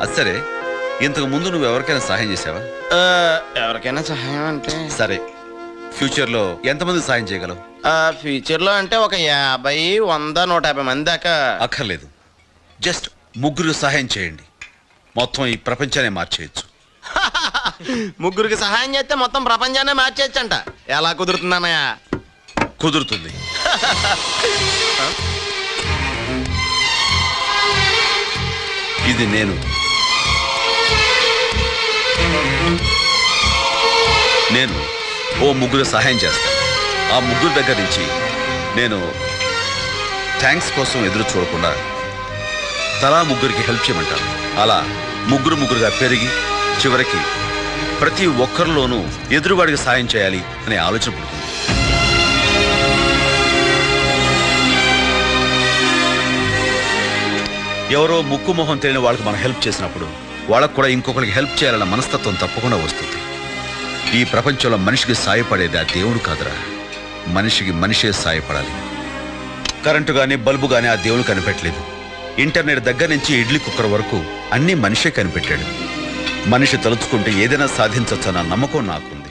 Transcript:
అది సరే, ఇంతకు ముందు నువ్వు ఎవరికైనా సహాయం చేసావా? ఎవరికైనా సహాయం అంటే సరే, ఫ్యూచర్లో ఎంతమంది సహాయం చేయగలవు? ఫ్యూచర్లో అంటే ఒక 50, 100, 150 మంది దాకా. అక్కర్లేదు, జస్ట్ 3 సహాయం చేయండి, మొత్తం ఈ ప్రపంచాన్ని మార్చేయచ్చు. 3కి సహాయం చేస్తే మొత్తం ప్రపంచాన్నే మార్చేయచ్చంట. ఎలా కుదురుతుందన్నయ్య? కుదురుతుంది. ఇది నేను ఓ 3 సహాయం చేస్తాను. ఆ 3 దగ్గర నుంచి నేను థ్యాంక్స్ కోసం ఎదురు చూడకుండా తలా 3కి హెల్ప్ చేయమంటాను. అలా 3గా పెరిగి చివరికి ప్రతి ఒక్కరిలోనూ ఎదురువాడికి సాయం చేయాలి అనే ఆలోచన పుడుతుంది. ఎవరో ముక్కు మొహం తెలియని వాళ్ళకి మనం హెల్ప్ చేసినప్పుడు వాళ్ళకు కూడా ఇంకొకరికి హెల్ప్ చేయాలన్న మనస్తత్వం తప్పకుండా వస్తుంది. ఈ ప్రపంచంలో మనిషికి సాయపడేది ఆ దేవుడు కాదురా, మనిషికి మనిషే సాయపడాలి. కరెంటు కానీ బల్బు కానీ ఆ దేవుడు కనిపెట్టలేదు. ఇంటర్నెట్ దగ్గర నుంచి ఇడ్లీ కుక్కర్ వరకు అన్నీ మనిషే కనిపెట్టాడు. మనిషి తలుచుకుంటే ఏదైనా సాధించొచ్చన్న నమ్మకం నాకుంది.